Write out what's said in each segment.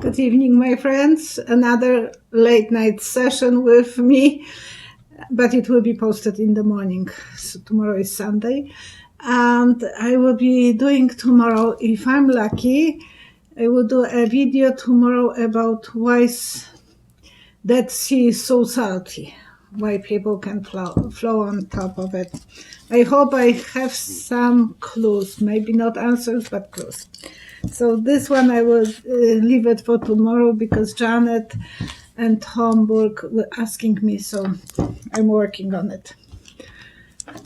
Good evening, my friends. Another late night session with me, but it will be posted in the morning. So tomorrow is Sunday. And I will be doing tomorrow, if I'm lucky, I will do a video tomorrow about why Dead Sea is so salty, why people can flow on top of it. I hope I have some clues, maybe not answers, but clues. So this one I will leave it for tomorrow because Janet and Homburg were asking me, so I'm working on it.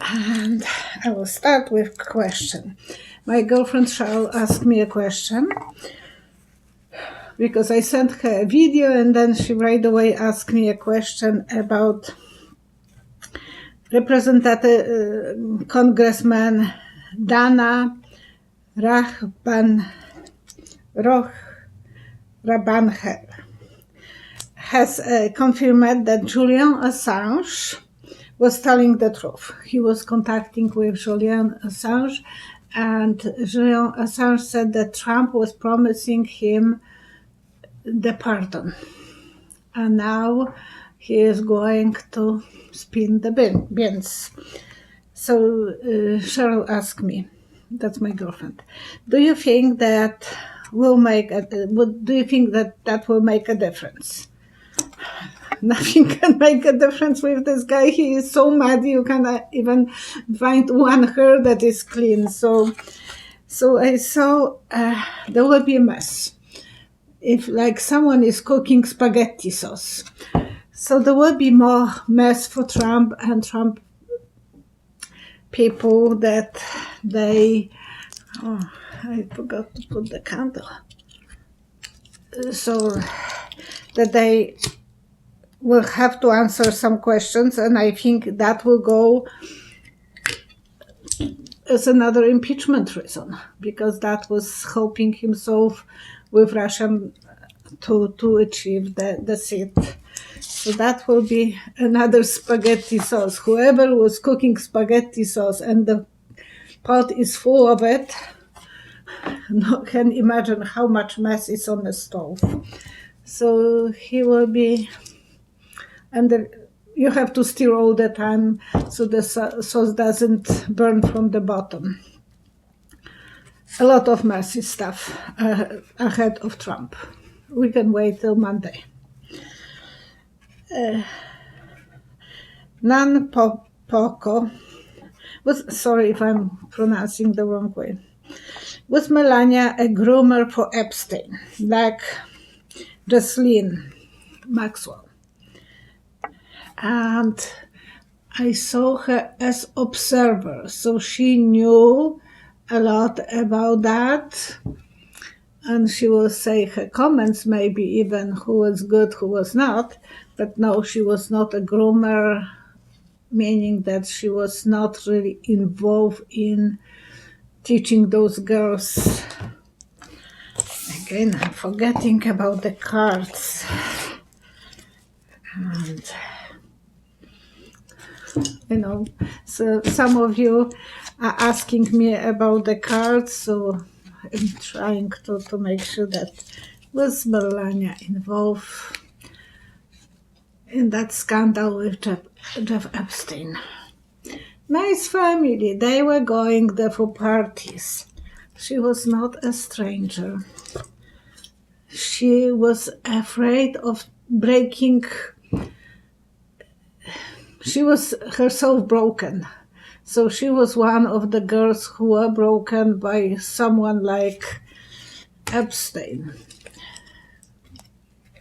And I will start with a question. My girlfriend shall ask me a question because I sent her a video and then she right away asked me a question about Representative Congressman Dana Rabanhel has confirmed that Julian Assange was telling the truth. He was contacting with Julian Assange, and Julian Assange said that Trump was promising him the pardon. And now he is going to spin the beans. So Cheryl asked me, that's my girlfriend, do you think that will make that will make a difference? Nothing can make a difference with this guy. He is so mad you cannot even find one hair that is clean. So I saw there will be a mess if like someone is cooking spaghetti sauce. So there will be more mess for Trump and Trump people that they, I forgot to put the candle. So that they will have to answer some questions, and I think that will go as another impeachment reason, because that was helping himself with Russia to achieve the seat. So that will be another spaghetti sauce. Whoever was cooking spaghetti sauce and the pot is full of it, can imagine how much mess is on the stove. So he will be, and you have to stir all the time so the sauce doesn't burn from the bottom. A lot of messy stuff ahead of Trump. We can wait till Monday. Nan Poco sorry if I'm pronouncing the wrong way. Was Melania a groomer for Epstein, like Ghislaine Maxwell? And I saw her as observer, so she knew a lot about that. And she will say her comments, maybe even who was good, who was not. But no, she was not a groomer, meaning that she was not really involved in teaching those girls. Again, I'm forgetting about the cards. And, so some of you are asking me about the cards, so I'm trying to make sure that was Melania involved in that scandal with Jeff Epstein. Nice family, they were going there for parties. She was not a stranger. She was afraid of breaking. She was herself broken. So she was one of the girls who were broken by someone like Epstein.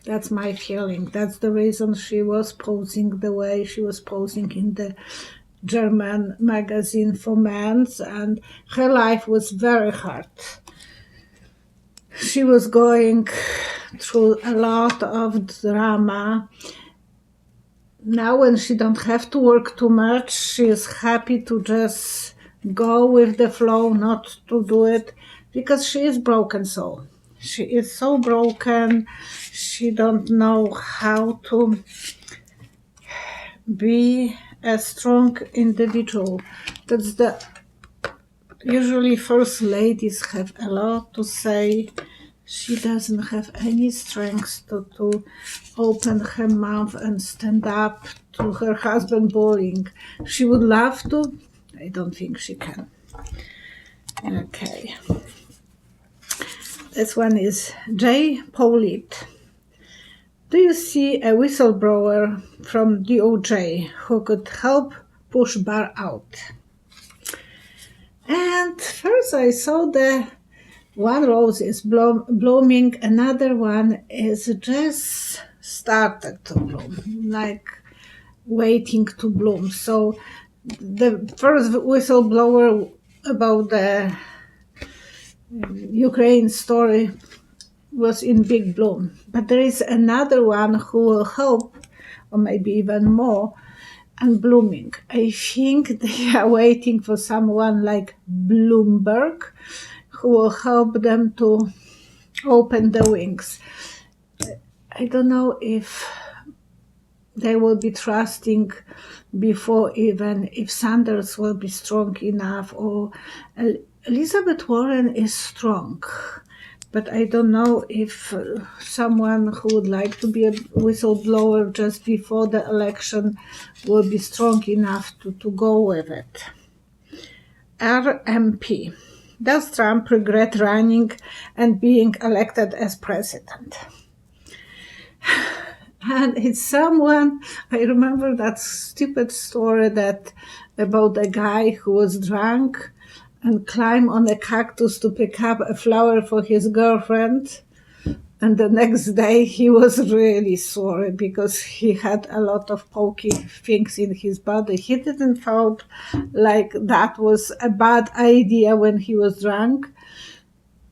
That's my feeling. That's the reason she was posing the way she was posing in the German magazine for men, and her life was very hard. She was going through a lot of drama. Now when she don't have to work too much, she is happy to just go with the flow, not to do it, because she is broken soul. She is so broken, she don't know how to be a strong individual. That's usually first ladies have a lot to say she doesn't have any strength to open her mouth and stand up to her husband bullying. She would love to. I don't think she can. Okay. This one is J. Pollitt. Do you see a whistleblower from DOJ who could help push Barr out? And first I saw the one rose is blooming, another one is just started to bloom, like waiting to bloom. So the first whistleblower about the Ukraine story was in big bloom. But there is another one who will help, or maybe even more, and blooming. I think they are waiting for someone like Bloomberg who will help them to open the wings. I don't know if they will be trusting before even if Sanders will be strong enough, or Elizabeth Warren is strong. But I don't know if someone who would like to be a whistleblower just before the election will be strong enough to go with it. RMP. Does Trump regret running and being elected as president? And it's someone, I remember that stupid story that about a guy who was drunk and climbed on a cactus to pick up a flower for his girlfriend. And the next day he was really sorry because he had a lot of pokey things in his body. He didn't thought like that was a bad idea when he was drunk.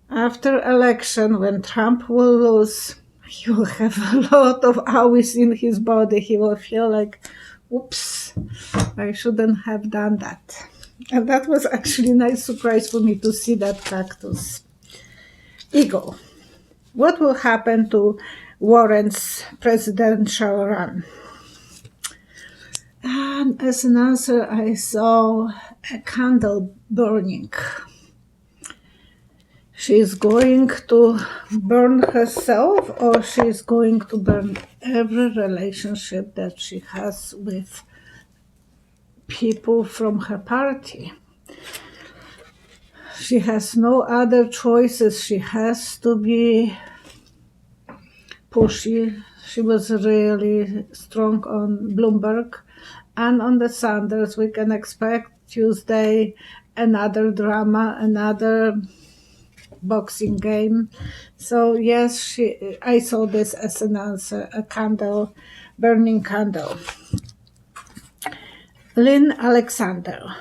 After election, when Trump will lose, he will have a lot of hours in his body. He will feel like, oops, I shouldn't have done that. And that was actually a nice surprise for me to see that cactus. Ego. What will happen to Warren's presidential run? And as an answer, I saw a candle burning. She's going to burn herself, or she's going to burn every relationship that she has with people from her party. She has no other choices. She has to be pushy. She was really strong on Bloomberg. And on the Sanders, we can expect Tuesday another drama, another boxing game. So yes, I saw this as an answer, a candle, burning candle. Lynn Alexander.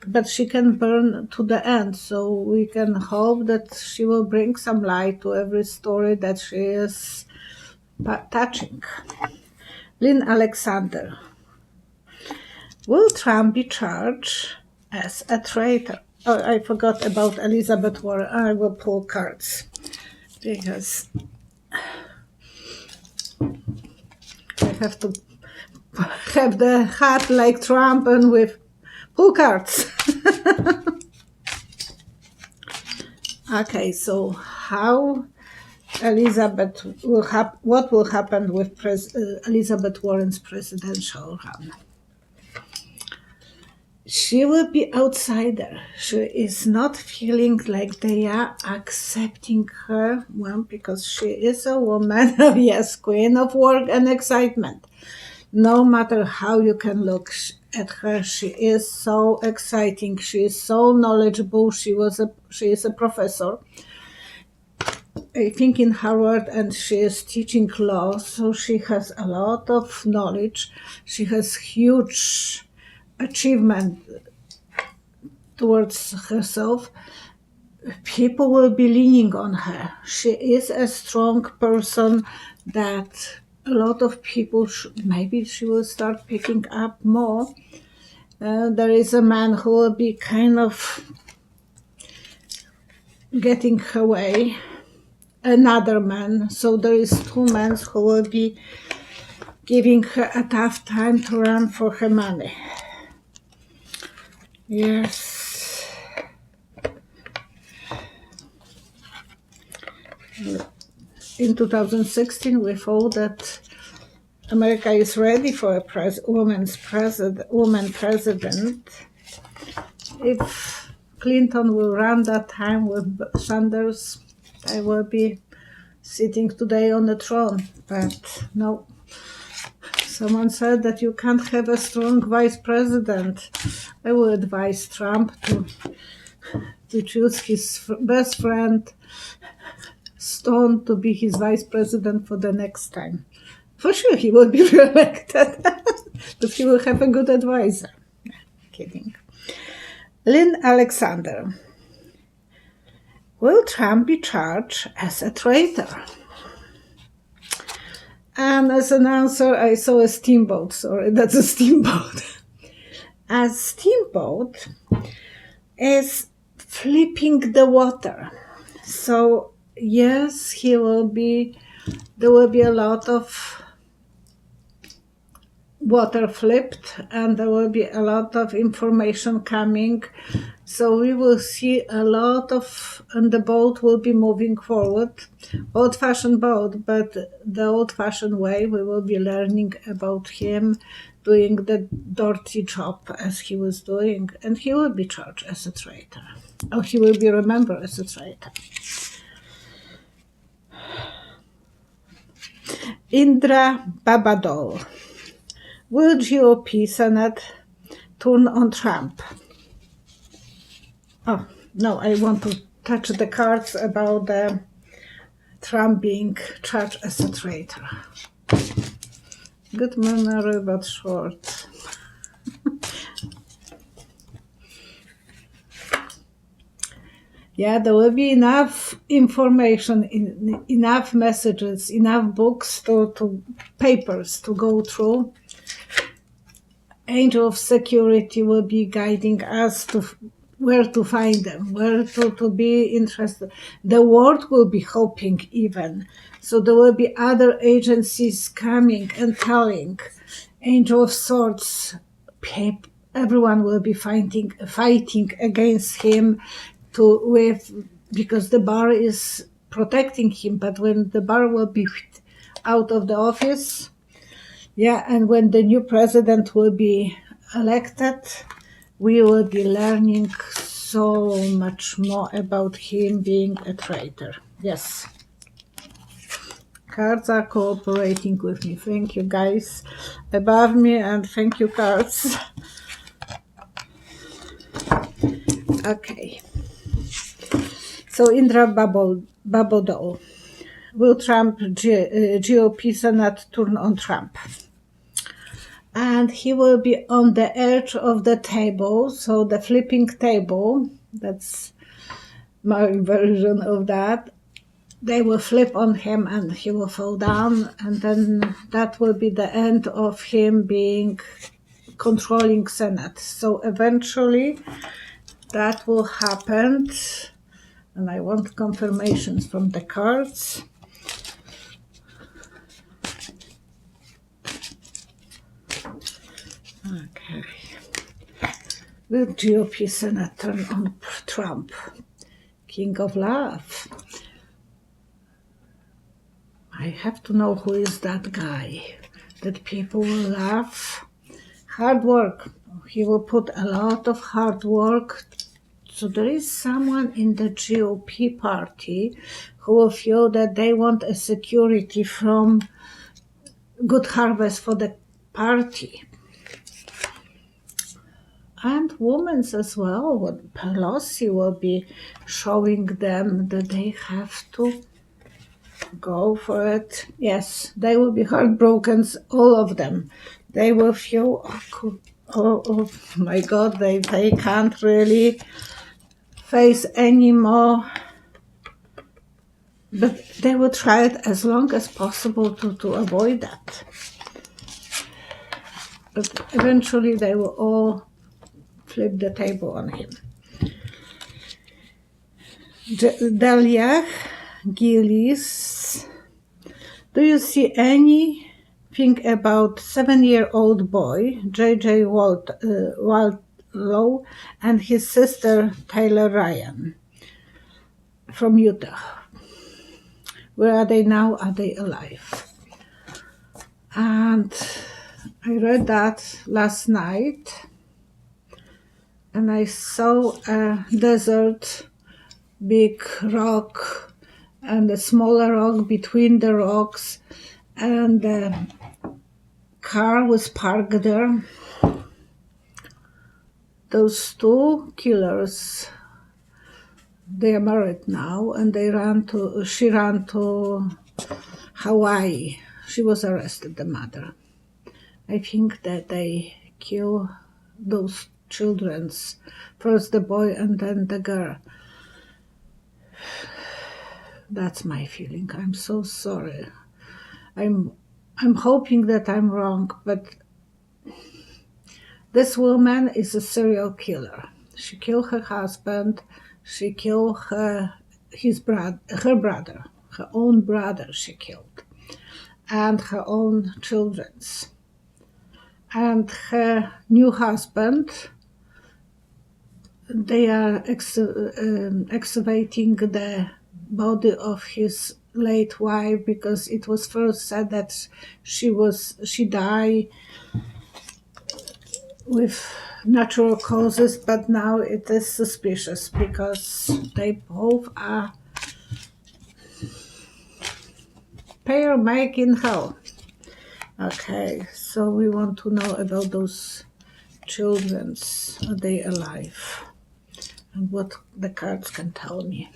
But she can burn to the end, so we can hope that she will bring some light to every story that she is touching. Lynn Alexander. Will Trump be charged as a traitor? Oh, I forgot about Elizabeth Warren. I will pull cards because I have to have the hat like Trump and with pull cards. Okay, so how Elizabeth will what will happen with Elizabeth Warren's presidential run? She will be outsider. She is not feeling like they are accepting her, well, because she is a woman, yes, queen of work and excitement. No matter how you can look at her, she is so exciting. She is so knowledgeable. She is a professor, I think in Harvard, and she is teaching law, so she has a lot of knowledge. She has huge achievement towards herself. People will be leaning on her. She is a strong person that a lot of people, maybe she will start picking up more. There is a man who will be kind of getting her way, another man. So there is two men who will be giving her a tough time to run for her money. Yes. in 2016 we thought that America is ready for a woman president. If Clinton will run that time with Sanders, I will be sitting today on the throne. But no, someone said that you can't have a strong vice president. I would advise Trump to choose his best friend Stone to be his vice president for the next time. For sure he will be re-elected, but he will have a good advisor. Kidding. Lynn Alexander. Will Trump be charged as a traitor? And as an answer, I saw a steamboat. Sorry, that's a steamboat. A steamboat is flipping the water. So yes, there will be a lot of water flipped, and there will be a lot of information coming. So we will see a lot of, and the boat will be moving forward. Old-fashioned boat, but the old-fashioned way. We will be learning about him doing the dirty job as he was doing, and he will be charged as a traitor. Or he will be remembered as a traitor. Indra Babadol. Will GOP Senate turn on Trump? Oh, no, I want to touch the cards about Trump being charged as a traitor. Good memory, but short. Yeah, there will be enough information, enough messages, enough books, papers to go through. Angel of security will be guiding us to where to find them, where to be interested. The world will be hoping even. So there will be other agencies coming and telling. Angel of Swords, everyone will be fighting against him because the Barr is protecting him. But when the Barr will be out of the office, yeah, and when the new president will be elected, we will be learning so much more about him being a traitor. Yes. Cards are cooperating with me. Thank you, guys above me, and thank you, cards. Okay. So Indra Babodol. Will GOP Senate turn on Trump? And he will be on the edge of the table, so the flipping table, that's my version of that. They will flip on him and he will fall down, and then that will be the end of him being controlling Senate. So eventually that will happen, and I want confirmations from the cards. Okay. Will GOP Senate turn on Trump? King of Love. I have to know who is that guy that people will love. Hard work. He will put a lot of hard work. So there is someone in the GOP party who will feel that they want a security from good harvest for the party. And women as well. What Pelosi will be showing them that they have to go for it. Yes, they will be heartbroken, all of them. They will feel, oh my God, they can't really face anymore. But they will try it as long as possible to avoid that. But eventually they will all flip the table on him. Delia Gillis, do you see anything about 7-year-old boy, J.J. Waldlow, and his sister, Taylor Ryan, from Utah? Where are they now? Are they alive? And I read that last night, and I saw a desert, big rock, and a smaller rock between the rocks, and the car was parked there. Those two killers, they are married now, and she ran to Hawaii. She was arrested, the mother. I think that they kill those children's, first the boy and then the girl. That's my feeling. I'm so sorry. I'm hoping that I'm wrong, but this woman is a serial killer. She killed her husband. She killed her brother, her own brother she killed, and her own children's. And her new husband, they are excavating the body of his late wife, because it was first said that she died with natural causes, but now it is suspicious because they both are pair make in hell. Okay, so we want to know about those children's. Are they alive? And what the cards can tell me.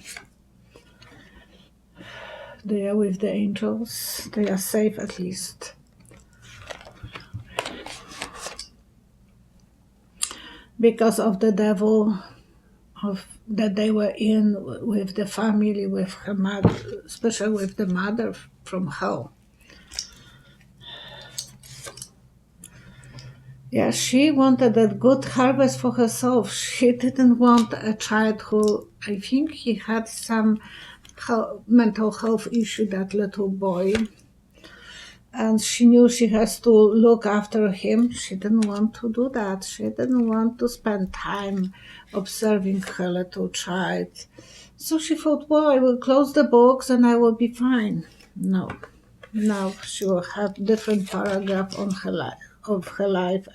They are with the angels. They are safe, at least. Because of the devil that they were in with the family, with her mother, especially with the mother from hell. Yeah, she wanted a good harvest for herself. She didn't want a child who, I think he had some mental health issue, that little boy. And she knew she has to look after him. She didn't want to do that. She didn't want to spend time observing her little child. So she thought, well, I will close the books and I will be fine. No. Now she will have different paragraph on her life, of her life,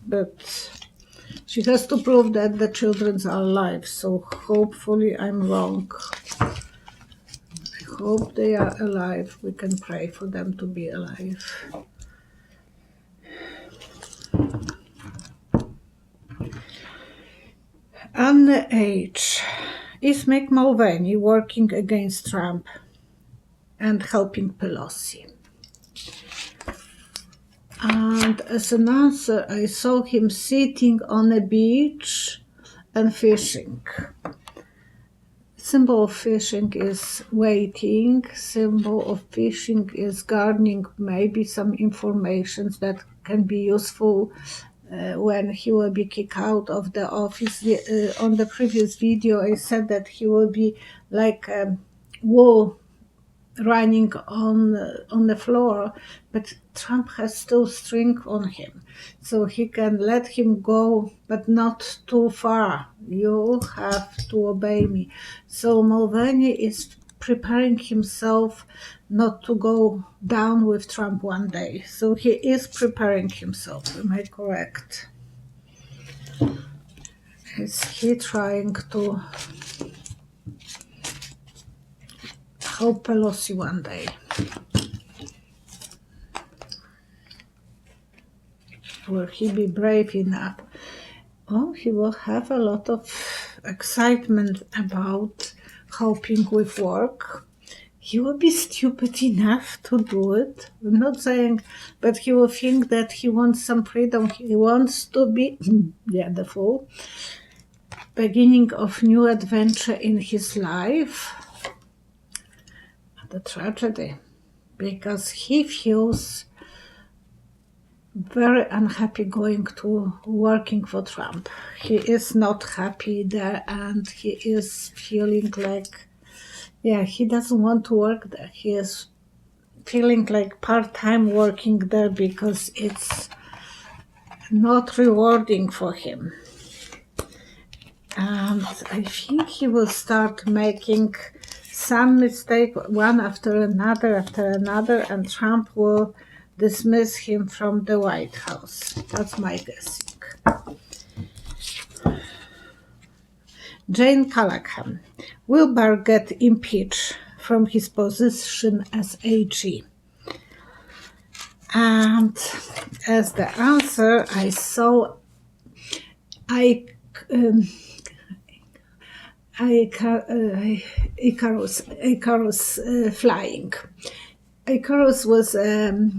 but she has to prove that the children are alive. So hopefully I'm wrong. I hope they are alive. We can pray for them to be alive. Anne H. Is Mick Mulvaney working against Trump and helping Pelosi? And as an answer, I saw him sitting on a beach and fishing. Symbol of fishing is waiting. Symbol of fishing is garnering maybe some information that can be useful when he will be kicked out of the office. On the previous video, I said that he will be like a wool running on the floor, but Trump has still strength on him, so he can let him go, but not too far. You have to obey me. So Mulvaney is preparing himself not to go down with Trump one day. So he is preparing himself. Am I correct? Is he trying to help Pelosi one day? Will he be brave enough? Oh, he will have a lot of excitement about helping with work. He will be stupid enough to do it. I'm not saying, but he will think that he wants some freedom. He wants to be, the fool, beginning of new adventure in his life. The tragedy, because he feels very unhappy going to working for Trump. He is not happy there, and he is feeling like, he doesn't want to work there. He is feeling like part-time working there because it's not rewarding for him. And I think he will start making some mistake one after another, and Trump will dismiss him from the White House. That's my guessing. Jane Callaghan. Will Barr get impeached from his position as AG? And as the answer, I saw Icarus flying. Icarus was a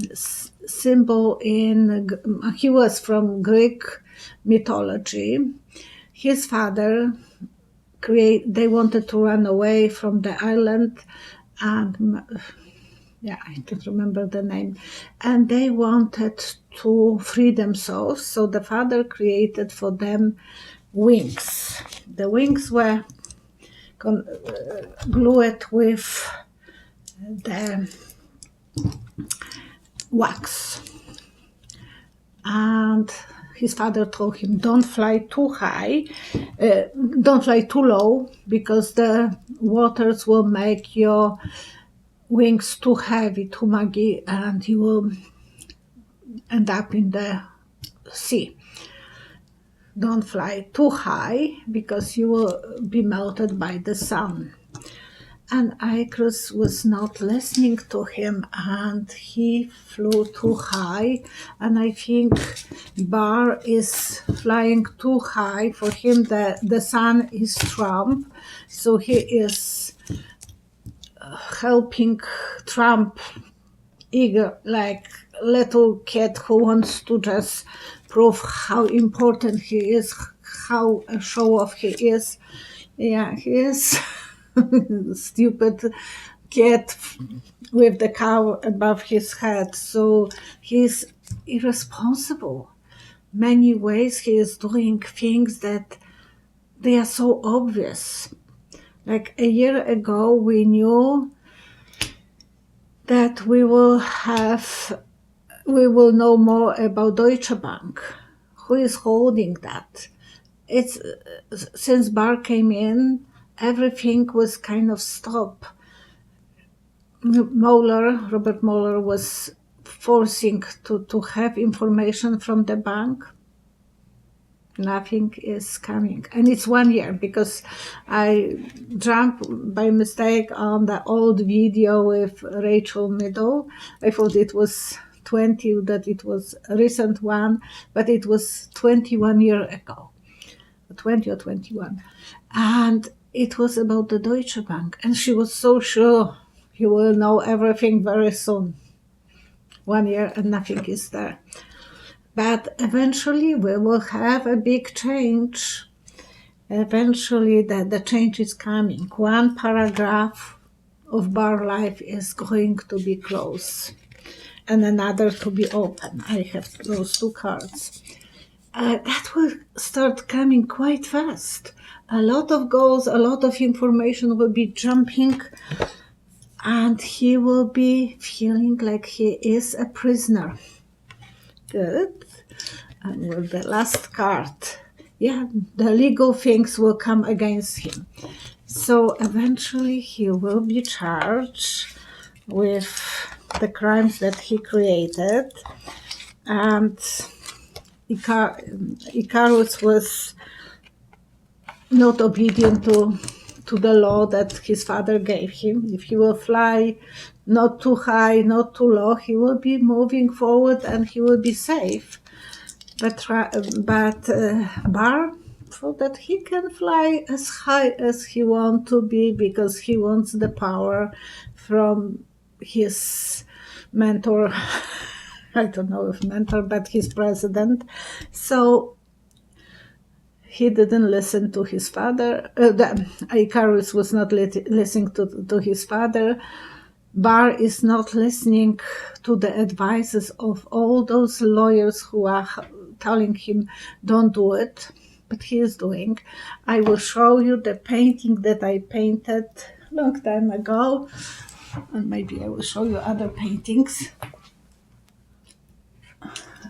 symbol he was from Greek mythology. His father they wanted to run away from the island, and I can't remember the name, and they wanted to free themselves, so the father created for them wings. The wings were glued with the wax, and his father told him, don't fly too high, don't fly too low, because the waters will make your wings too heavy, too muggy, and you will end up in the sea. Don't fly too high, because you will be melted by the sun. And Icarus was not listening to him, and he flew too high. And I think Barr is flying too high. For him, the sun is Trump, so he is helping Trump, eager, like little kid who wants to just prove how important he is, how a show-off he is. Yeah, he is. Stupid kid with the cow above his head. So he's irresponsible. Many ways he is doing things that they are so obvious. Like a year ago, we knew that we will know more about Deutsche Bank. Who is holding that? It's since Barr came in, everything was kind of stopped. Robert Mueller was forcing to have information from the bank. Nothing is coming. And it's 1 year, because I jumped by mistake on the old video with Rachel Maddow. I thought it was 20, that it was a recent one, but it was 21 years ago. 20 or 21. And it was about the Deutsche Bank. And she was so sure you will know everything very soon. 1 year and nothing is there. But eventually we will have a big change. Eventually the change is coming. One paragraph of Barr life is going to be closed and another to be open. I have those two cards. That will start coming quite fast. A lot of goals, a lot of information will be jumping, and he will be feeling like he is a prisoner. Good. And with the last card, the legal things will come against him. So eventually he will be charged with the crimes that he created. And Icarus was not obedient to the law that his father gave him. If he will fly not too high, not too low, he will be moving forward and he will be safe. But Barr thought that he can fly as high as he wants to be, because he wants the power from his mentor. I don't know if mentor, but his president. So he didn't listen to his father. Icarus was not listening to his father. Barr is not listening to the advices of all those lawyers who are telling him, don't do it, but he is doing. I will show you the painting that I painted a long time ago, and maybe I will show you other paintings.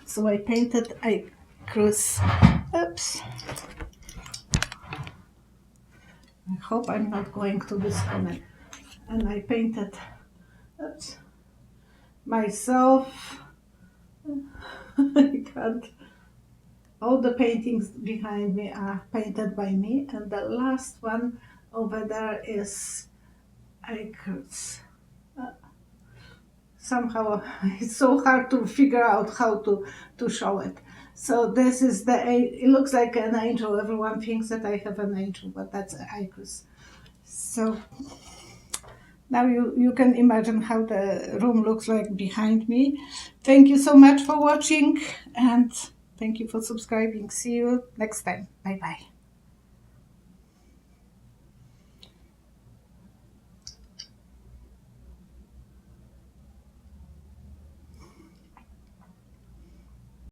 So I painted Icarus. Oops. hope I'm not going to disconnect. And I painted myself. I can't. All the paintings behind me are painted by me, and the last one over there is Icons. Somehow it's so hard to figure out how to show it. So this is it looks like an angel. Everyone thinks that I have an angel, but that's Icons. So now you can imagine how the room looks like behind me. Thank you so much for watching, and thank you for subscribing. See you next time. Bye bye.